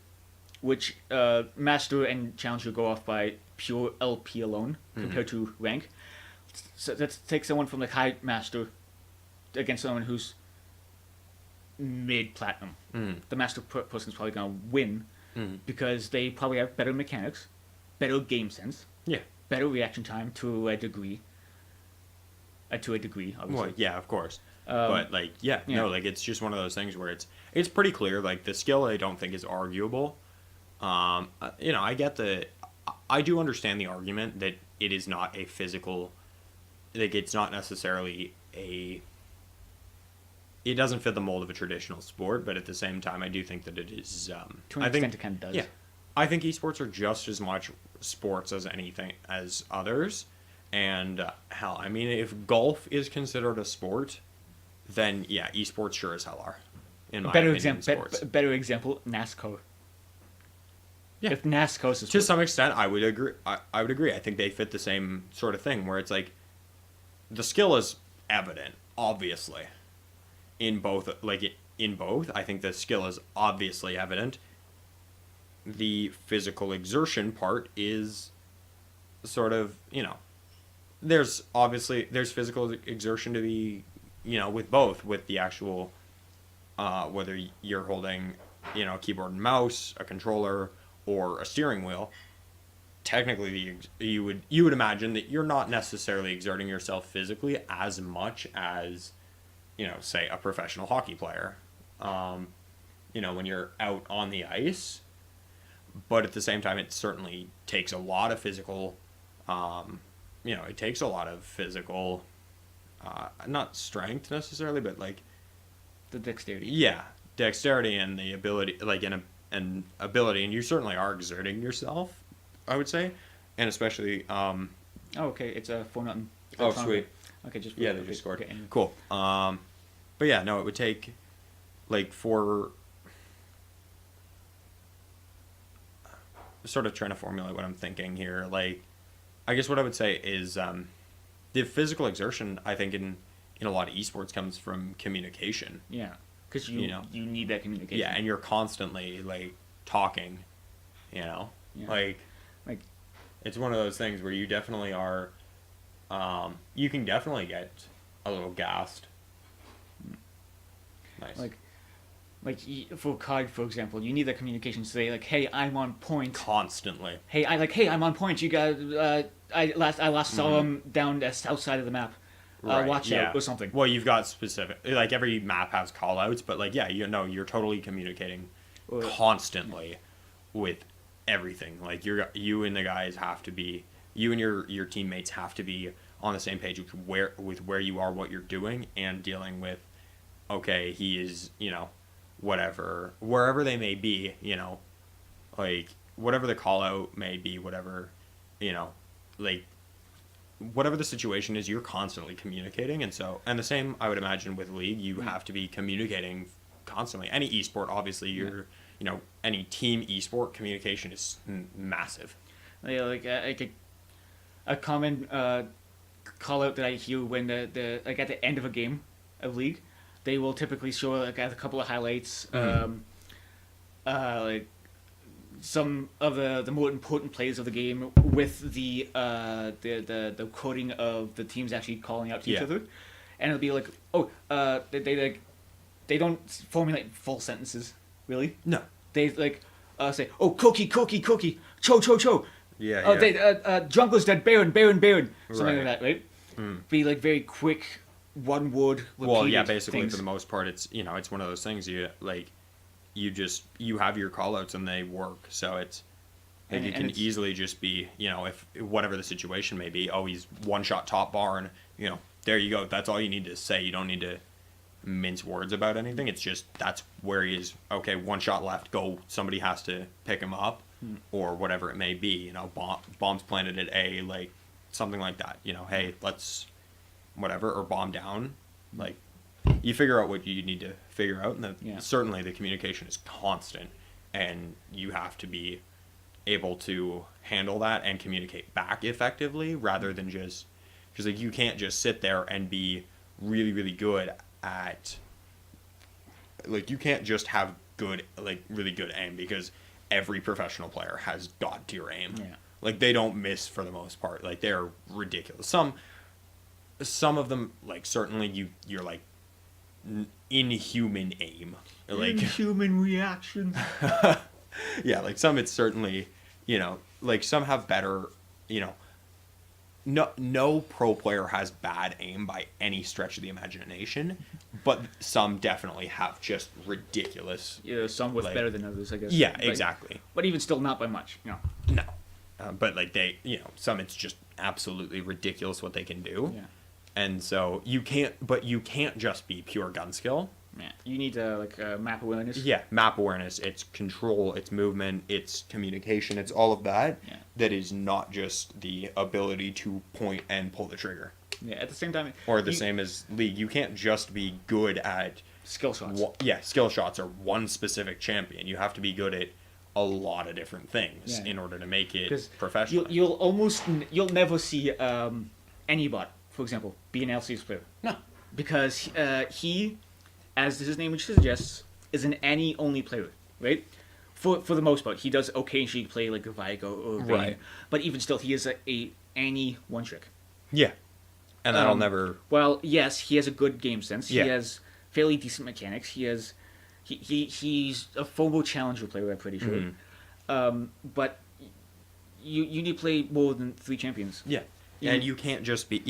which Master and Challenger go off by pure LP alone, compared to rank. So let's take someone from the High Master against someone who's mid-platinum. The Master person's probably going to win because they probably have better mechanics, better game sense, better reaction time to a degree. Obviously. Well, yeah, of course. But, like, no, like, it's just one of those things where it's pretty clear. Like, the skill, I don't think is arguable. I do understand the argument that it is not a physical, like, it's not necessarily it doesn't fit the mold of a traditional sport, but at the same time, I do think that it is, to an extent, it kind of does. Yeah. I think esports are just as much sports as anything, as others. And, hell, I mean, if golf is considered a sport, then, yeah, esports sure as hell are. In my better opinion, better example, NASCAR. Yeah. If NASCAR is a sport. To some extent, I would agree. I would agree. I think they fit the same sort of thing, where it's like, the skill is evident, obviously. In both, I think the skill is obviously evident. The physical exertion part is sort of, there's physical exertion to be, with both, with the actual, whether you're holding, a keyboard and mouse, a controller, or a steering wheel. Technically, you would imagine that you're not necessarily exerting yourself physically as much as, say a professional hockey player, when you're out on the ice. But at the same time, it certainly takes a lot of physical, not strength necessarily, but like the dexterity. Yeah, dexterity and the ability, like an ability, and you certainly are exerting yourself, I would say, and especially. Oh, okay, it's a 4-0. Oh, sweet. Okay, just they just scored. Okay. Cool. But yeah, no, it would take, like, for sort of trying to formulate what I'm thinking here. Like, I guess what I would say is the physical exertion, I think, in a lot of esports comes from communication. Yeah, because you need that communication. Yeah, and you're constantly, like, talking, Yeah. Like, it's one of those things where you definitely are, you can definitely get a little gassed. Nice. Like for COD, for example, you need that communication to say, like, hey, I'm on point. Constantly. Hey, I'm on point. You got, I last saw him down the south side of the map. Right. Watch out or something. Well, you've got specific, like, every map has call-outs, but, like, yeah, you're totally communicating constantly with everything. Like, you and the guys have to be, you and your teammates have to be on the same page with where you are, what you're doing, and dealing with, okay, he is, whatever, wherever they may be, like, whatever the call out may be, whatever, like, whatever the situation is, you're constantly communicating. And the same, I would imagine, with League, you have to be communicating constantly. Any esport, obviously, any team esport, communication is massive. Yeah, like a common call out that I hear when the like at the end of a game of League, they will typically show like a couple of highlights, like some of the more important plays of the game with the coding of the teams actually calling out to each other, and it'll be like, they don't formulate full sentences really. No, they like say, cookie, cho, yeah. Jungler's dead, Baron, something Right. like that, right? Be like very quick, one word. Well, yeah, basically things. for the most part, it's it's one of those things you have your callouts and they work. So it's like it can easily just be if whatever the situation may be. Oh, he's one shot top bar, and there you go. That's all you need to say. You don't need to mince words about anything. It's just that's where he is. Okay, one shot left. Go. Somebody has to pick him up, or whatever it may be. Bombs planted at A, like something like that. Hey, let's whatever, or bomb down, like. You figure out what you need to figure out, and certainly the communication is constant, and you have to be able to handle that and communicate back effectively, rather than just because like you can't just sit there and be really really good at like you can't just have really good aim, because every professional player has god tier aim. Like they don't miss for the most part. Like they're ridiculous. Some of them, like certainly you're like inhuman aim, like inhuman reaction. Yeah, like some it's certainly like some have better. No pro player has bad aim by any stretch of the imagination, but some definitely have just ridiculous. Yeah, some with better than others, I guess. Yeah, exactly. But even still, not by much. No, but like they, some it's just absolutely ridiculous what they can do. Yeah. And so you can't just be pure gun skill. Yeah, you need map awareness. Yeah, map awareness. It's control. It's movement. It's communication. It's all of that. Yeah. That is not just the ability to point and pull the trigger. Yeah, at the same time. Or same as League. You can't just be good at skill shots. Skill shots are one specific champion. You have to be good at a lot of different things in order to make it professional. You'll never see any bot, for example, be an LCS player. No. Because he, as his name suggests, is an any-only player, right? For the most part. He does occasionally play like a Vigo or Vayne, right. But even still, he is a any one-trick. Yeah. And that'll never... Well, yes, he has a good game sense. Yeah. He has fairly decent mechanics. He's a FOMO challenger player, I'm pretty sure. But you need to play more than 3 champions. Yeah. And you can't just be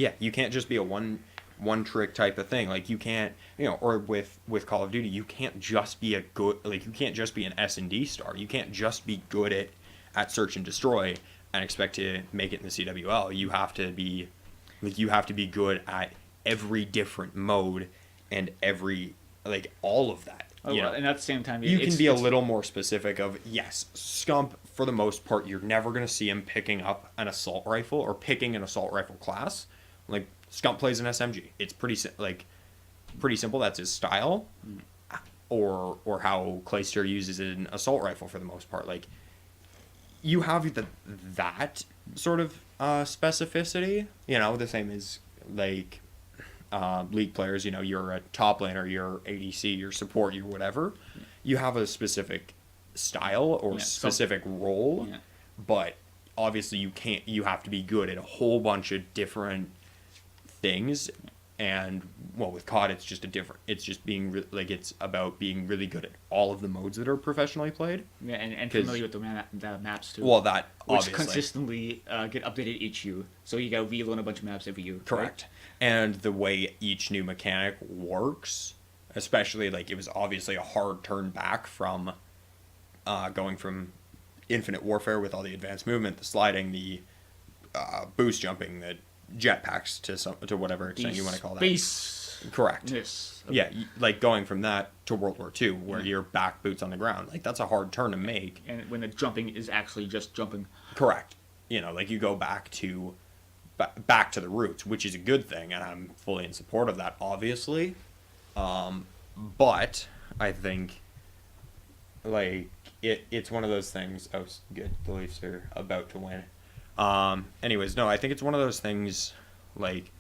a one trick type of thing. Like you can't, or with Call of Duty, you can't just be you can't just be an S&D star. You can't just be good at search and destroy and expect to make it in the CWL. You have to be good at every different mode and all of that. And at the same time, you can be a little more specific of, yes, Scump, for the most part, you're never going to see him picking up an assault rifle or picking an assault rifle class. Like, Scump plays an SMG. It's pretty simple. That's his style. Or how Clayster uses an assault rifle for the most part. Like, you have that sort of specificity. The same as, like... League players, you're a top laner, you're ADC, you're support, you're whatever. You have a specific style or specific role, but obviously you have to be good at a whole bunch of different things. And with COD, it's just being it's about being really good at all of the modes that are professionally played. Yeah, and familiar with the maps too. Well, that which obviously consistently get updated each year, so you got to relearn a bunch of maps every year. Correct. Right? And the way each new mechanic works, especially it was obviously a hard turn back from going from Infinite Warfare with all the advanced movement, the sliding, the boost jumping, the jetpacks to whatever extent you want to call that. Space. Correct. Yes. Yeah, like going from that to World War II, where you're back boots on the ground. Like, that's a hard turn to make. And when the jumping is actually just jumping. Correct. You know, like, you go back to the roots, which is a good thing, and I'm fully in support of that, obviously. But I think, like, it's one of those things. Oh, good. The Leafs are about to win. Anyways, no, I think it's one of those things, like,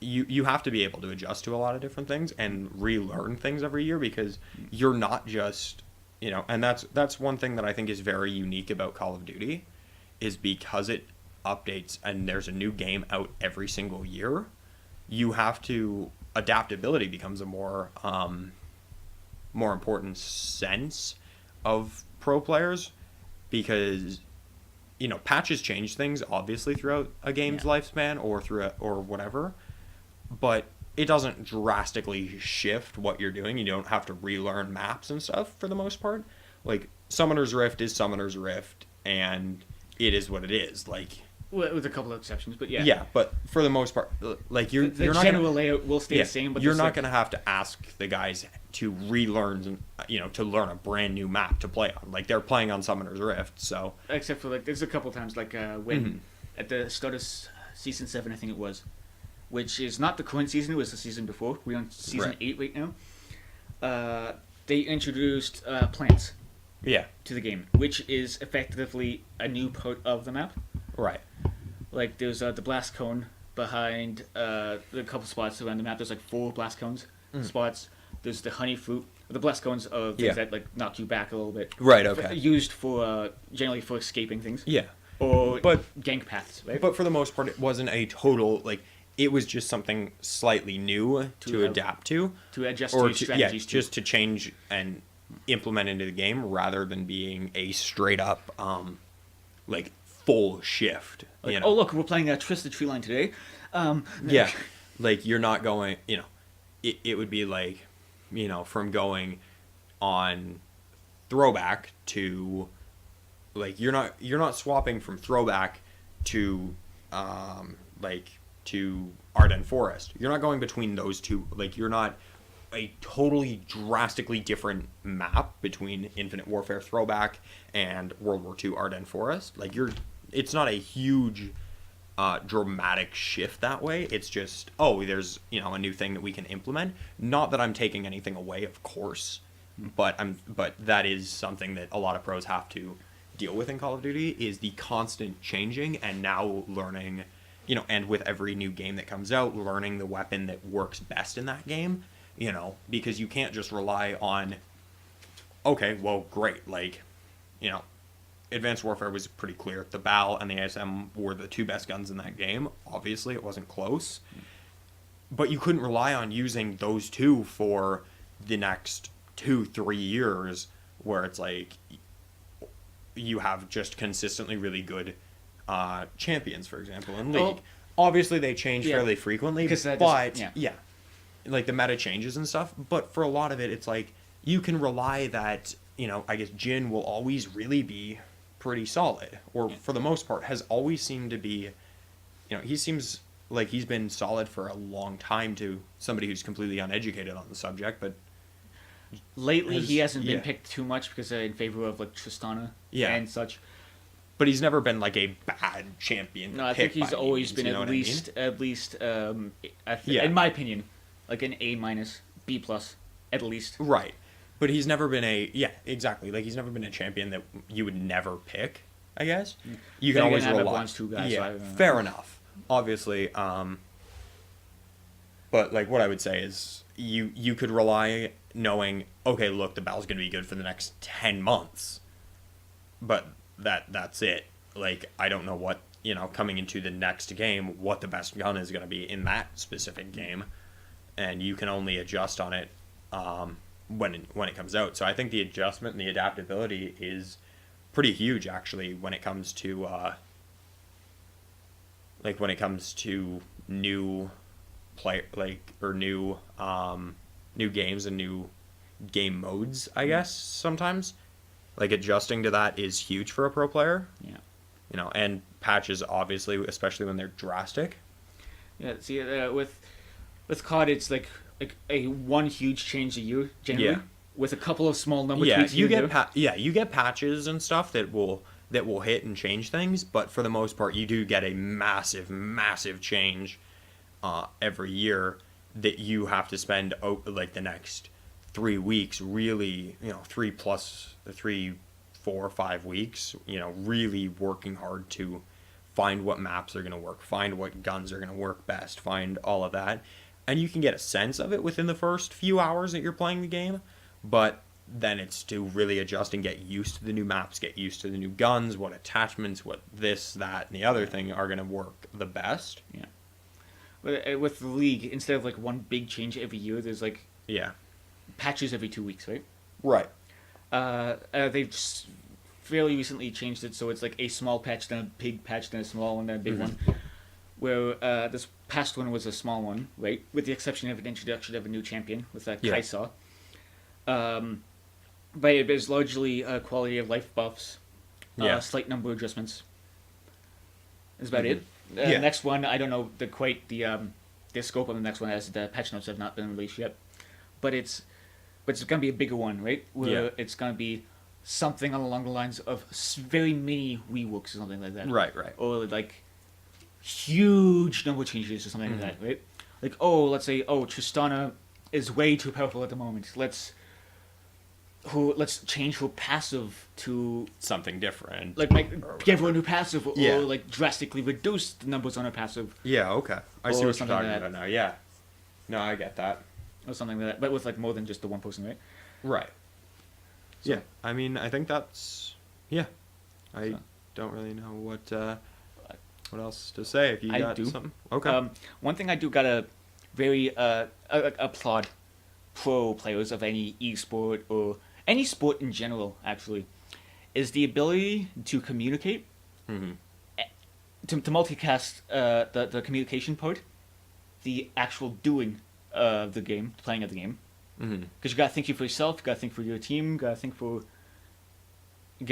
you have to be able to adjust to a lot of different things and relearn things every year, because you're not just, you know, and that's one thing that I think is very unique about Call of Duty, is because it updates and there's a new game out every single year, you have to, adaptability becomes a more important sense of pro players, because, you know, patches change things obviously throughout a game's lifespan or whatever, but it doesn't drastically shift what you're doing. You don't have to relearn maps and stuff for the most part. Like, Summoner's Rift is Summoner's Rift, and it is what it is. Like, well, with a couple of exceptions, but yeah. Yeah, but for the most part, like, you're not general layout will stay the same. But you're not going to have to ask the guys to relearn, you know, to learn a brand new map to play on. Like, they're playing on Summoner's Rift, so. Except for, like, there's a couple times, like, when at the start of season 7, I think it was, which is not the current season, it was the season before. We're on season 8 right now. They introduced plants to the game, which is effectively a new part of the map. Right. Like, there's the blast cone behind a couple spots around the map. There's like 4 blast cones spots. There's the honey fruit. The blast cones are things that like knock you back a little bit. Right. Okay. Used for generally for escaping things. Yeah. Or but gank paths, right? But for the most part, it wasn't a total, like, it was just something slightly new to adapt to adjust to strategies. Just to change and implement into the game, rather than being a straight up like, full shift. Like, you know? oh, look, we're playing Twisted Tree Line today. Yeah, like, you're not going, you know, it would be like, you know, from going on Throwback to, like, you're not swapping from Throwback to like, to Ardennes Forest. You're not going between those two. Like, you're not a totally drastically different map between Infinite Warfare Throwback and World War II Ardennes Forest. Like, it's not a huge dramatic shift that way. It's just, oh, there's, you know, a new thing that we can implement. Not that I'm taking anything away, of course, but that is something that a lot of pros have to deal with in Call of Duty, is the constant changing, and now learning, you know, and with every new game that comes out, learning the weapon that works best in that game, you know, because you can't just rely on, okay, well, great, like, you know, Advanced Warfare was pretty clear. The BAL and the ASM were the 2 best guns in that game. Obviously, it wasn't close. But you couldn't rely on using those 2 for the next 2-3 years, where it's like, you have just consistently really good champions, for example, in League. Well, obviously, they change fairly frequently, but like, the meta changes and stuff. But for a lot of it, it's like, you can rely that, you know, I guess Jin will always really be pretty solid, or for the most part has always seemed to be, you know, he seems like he's been solid for a long time to somebody who's completely uneducated on the subject, but lately he hasn't been picked too much because in favor of, like, Tristana and such. But he's never been, like, a bad champion. No, I think he's always been at least in my opinion, like an A-, B+, at least. Right. But he's never been exactly. Like, he's never been a champion that you would never pick, I guess. You can always rely. Fair enough. Obviously, but, like, what I would say is you could rely knowing, okay, look, the BAL's going to be good for the next 10 months. But that's it. Like, I don't know what, you know, coming into the next game, what the best gun is going to be in that specific game. And you can only adjust on it when it comes out. So I think the adjustment and the adaptability is pretty huge, actually, when it comes to new play, like, or new games and new game modes, I guess, sometimes. Like, adjusting to that is huge for a pro player. Yeah. and patches obviously, especially when they're drastic. Yeah, see, with COD, it's like a one huge change a year generally, Yeah. with a couple of small number Yeah, tweaks. you get you get patches and stuff that will hit and change things, but for the most part, you do get a massive change every year that you have to spend like the next 3 weeks, really, 3, 4, 5 weeks, really working hard to find what maps are going to work, find what guns are going to work best, find all of that. And you can get a sense of it within the first few hours that you're playing the game, but then it's to really adjust and get used to the new maps, get used to the new guns, what attachments, what this, that, and the other thing are going to work the best. Yeah. But with the league, instead of like one big change every year, there's like Yeah. patches every 2 weeks, right? Right. They've just fairly recently changed it, so it's like a small patch, then a big patch, then a small one, then a big one. Where this past one was a small one, right? With the exception of an introduction of a new champion with Kai'Sa. But it is largely quality of life buffs, slight number adjustments. That's about it. Yeah. Next one, I don't know the scope of the next one, as the patch notes have not been released yet. But it's gonna be a bigger one, right? Where it's gonna be something along the lines of very mini reworks or something like that. Right. Or like huge number changes or something like that, right? Like, let's say, Tristana is way too powerful at the moment. Let's change her passive to Something different. like give her a new passive, or Yeah. like drastically reduce the numbers on her passive, Yeah, okay. I see Or what you're something talking like that. about now. Yeah. No, I get that. or something like that. But with like more than just the one person, right? Right. So- Yeah. I mean, I think that's... Yeah. I So- don't really know what else to say if you I got do. something. Okay. One thing I do gotta very applaud pro players of any esport or any sport in general, actually, is the ability to communicate, Mm-hmm. to multicast the communication part, the actual doing of the game, playing of the game. Mm-hmm. Because you gotta think for yourself, you gotta think for your team, you gotta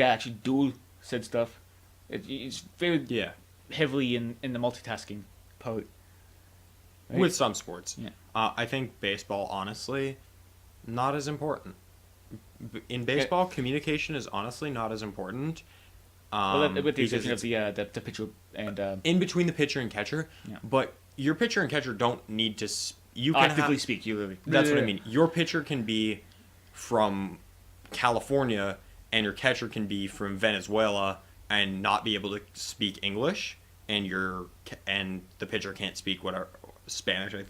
actually do said stuff. It's very Yeah. heavily in the multitasking part. Right? With some sports. Yeah. I think baseball, honestly, not as important. In baseball, communication is honestly not as important. Well, with the because exception of it's the pitcher and in between the pitcher and catcher, Yeah. but your pitcher and catcher don't need to... You can actively have, speak. You literally. That's what I mean. Your pitcher can be from California, and your catcher can be from Venezuela and not be able to speak English, and the pitcher can't speak whatever Spanish. I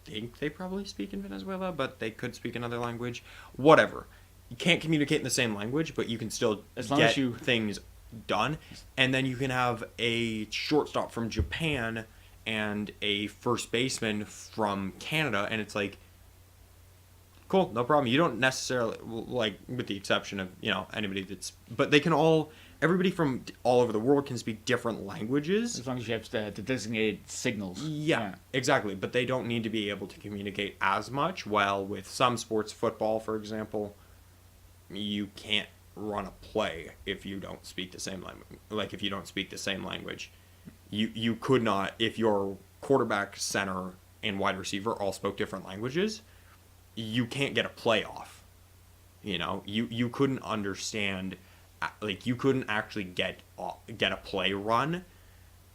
think they probably speak in Venezuela, but they could speak another language. Whatever. You can't communicate in the same language, but you can still As long get as you- things done. And then you can have a shortstop from Japan and a first baseman from Canada, and it's like, cool, no problem. You don't necessarily, like, with the exception of, anybody but they can everybody from all over the world can speak different languages. As long as you have the designated signals. Yeah, exactly. But they don't need to be able to communicate as much. While with some sports, football, for example, you can't run a play if you don't speak the same language. Like, if you don't speak the same language. You could not, if your quarterback, center, and wide receiver all spoke different languages, you can't get a play off. You couldn't understand, like, you couldn't actually get a play run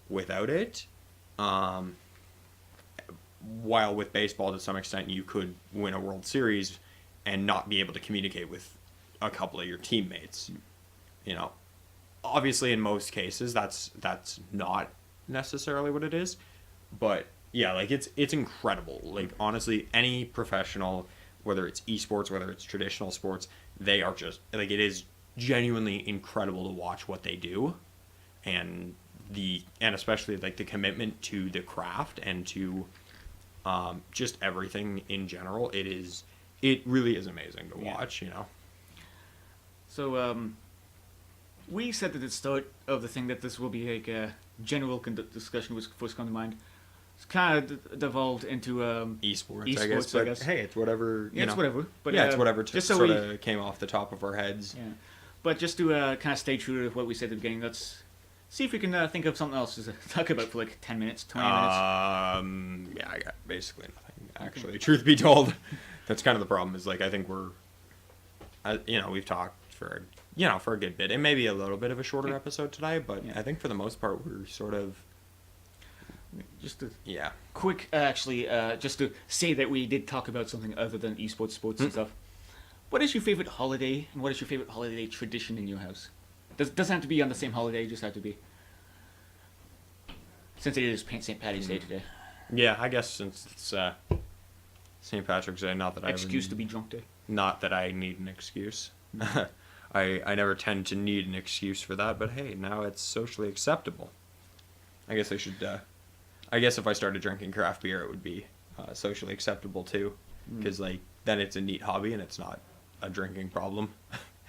without it. While with baseball, to some extent, you could win a World Series and not be able to communicate with a couple of your teammates. Obviously, in most cases, that's not necessarily what it is, but yeah, like, it's incredible. Like, honestly, any professional, whether it's esports, whether it's traditional sports, they are just, like, it is genuinely incredible to watch what they do, and especially, like, the commitment to the craft and to just everything in general. It really is amazing to watch. So we said at the start of the thing that this will be like a general discussion was first come to mind. It's kind of devolved into Esports, I guess. But hey, it's whatever. It's whatever. But yeah, it's whatever. Just so sort of came off the top of our heads. Yeah, but just to kind of stay true to what we said at the beginning. Let's See if we can think of something else to talk about for like 10 minutes, 20 minutes. Yeah, I got basically nothing. Actually, truth be told, that's kind of the problem. Is like I think we've talked for for a good bit. It may be a little bit of a shorter episode today, but I think for the most part we're sort of just a yeah. quick, just to say that we did talk about something other than esports, sports and stuff. What is your favorite holiday, and what is your favorite holiday tradition in your house? Doesn't have to be on the same holiday, just have to be. Since it is St. Paddy's Day today. Yeah, I guess since it's St. Patrick's Day, not that Excuse to be drunk day. Not that I need an excuse. I never tend to need an excuse for that, but hey, now it's socially acceptable. I guess I should. I guess if I started drinking craft beer, it would be socially acceptable too, because then it's a neat hobby and it's not a drinking problem.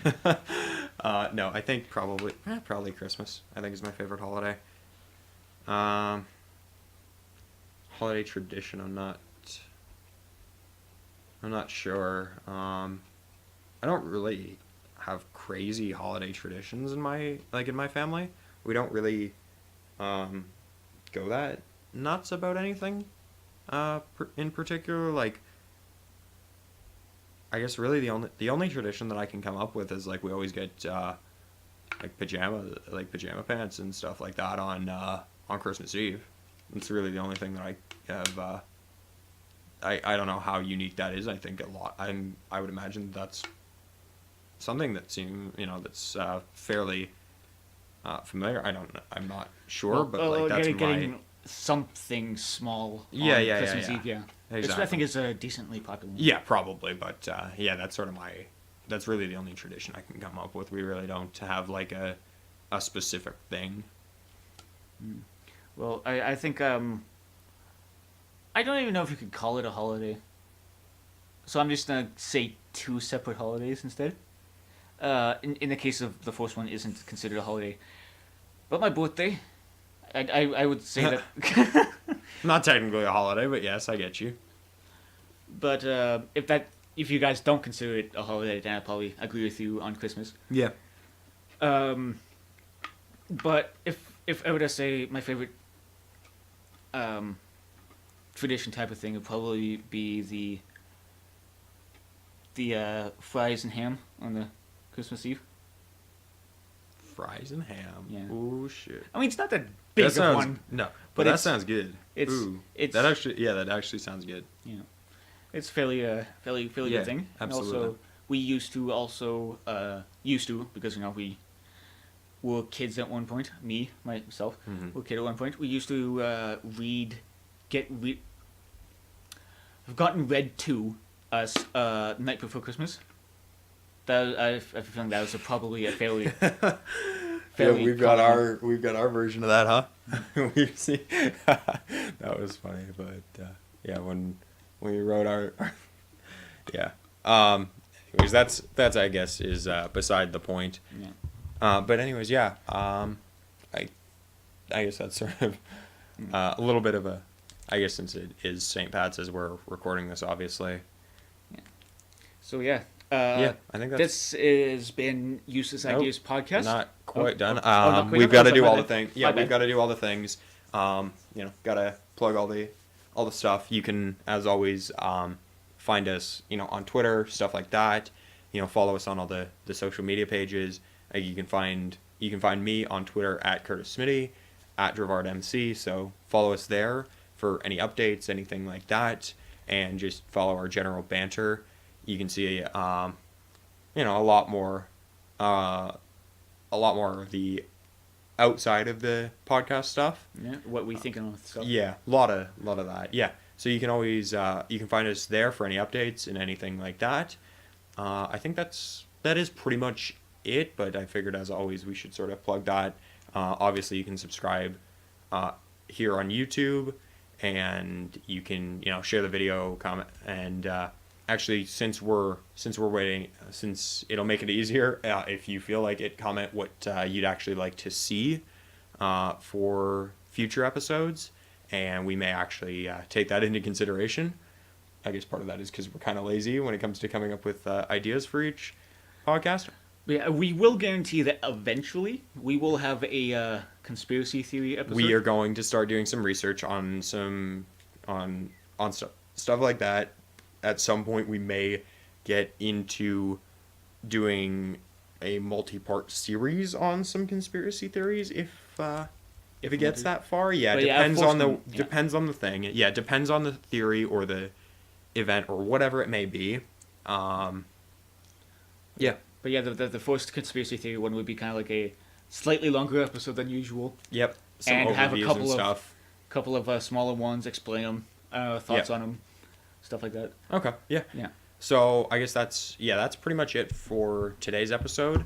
No, I think probably Christmas. I think is my favorite holiday. Holiday tradition. I'm not sure. I don't really have crazy holiday traditions in my family. We don't really go that nuts about anything in particular. Like, I guess really the only tradition that I can come up with is like we always get pajama pants and stuff like that on Christmas Eve. It's really the only thing that I have. I don't know how unique that is. I think a lot. I would imagine that's something that that's fairly familiar. I'm not sure, but like that's getting something small. Yeah, Christmas Eve, yeah. Exactly. I think it's a decently popular. Yeah, probably, but that's sort of that's really the only tradition I can come up with. We really don't have like a specific thing. Well, I think I don't even know if you could call it a holiday. So I'm just gonna say 2 separate holidays instead. In the case of the first one, isn't considered a holiday, but my birthday, I would say that. Not technically a holiday, but yes, I get you. But if you guys don't consider it a holiday, then I probably agree with you on Christmas. Yeah. But if I were to say my favorite tradition type of thing, would probably be the fries and ham on the Christmas Eve. Fries and ham. Yeah. Oh shit. I mean, it's not that big of one. No, but that sounds good. It's that actually sounds good. Yeah, it's fairly good thing. Absolutely. And also, we used to because we were kids at one point. Myself, were a kid at one point. We used to I've gotten read to us night before Christmas. I have a feeling that was probably a fairly. We've got our version of that, huh? We've seen that was funny, but when we wrote our anyways, that's I guess is beside the point. Yeah. But anyways, I guess that's sort of a little bit of a, I guess since it is St. Pat's as we're recording this, obviously. Yeah. So I think this has been Useless Ideas podcast. Not quite done. We've got to do all the things. Yeah, we've got to do all the things. Got to plug all the stuff. You can, as always, find us, on Twitter, stuff like that. Follow us on all the social media pages. You can find me on Twitter at Curtis Smitty, at DravardMC. So follow us there for any updates, anything like that, and just follow our general banter. You can see, a lot more of the outside of the podcast stuff. Yeah, what we think and stuff. Yeah, a lot of that. Yeah, so you can always you can find us there for any updates and anything like that. I think that is pretty much it. But I figured, as always, we should sort of plug that. Obviously, you can subscribe here on YouTube, and you can share the video, comment, and actually, since we're waiting, since it'll make it easier, if you feel like it, comment what you'd actually like to see for future episodes, and we may actually take that into consideration. I guess part of that is because we're kind of lazy when it comes to coming up with ideas for each podcast. Yeah, we will guarantee that eventually we will have a conspiracy theory episode. We are going to start doing some research on some on stuff like that. At some point, we may get into doing a multi-part series on some conspiracy theories if it gets that far. Yeah, But depends on the yeah. depends on the thing. Yeah, depends on the theory or the event or whatever it may be. Yeah. But yeah, the first conspiracy theory one would be kind of like a slightly longer episode than usual. Yep. Some And overviews have a and stuff. couple of smaller ones, explain them, thoughts Yeah. on them, stuff like that. Okay. Yeah. Yeah. So I guess that's pretty much it for today's episode,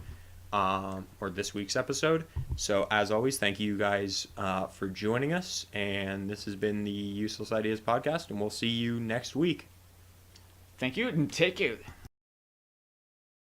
or this week's episode. So as always, thank you guys for joining us, and this has been the Useless Ideas podcast, and we'll see you next week. Thank you, and take care.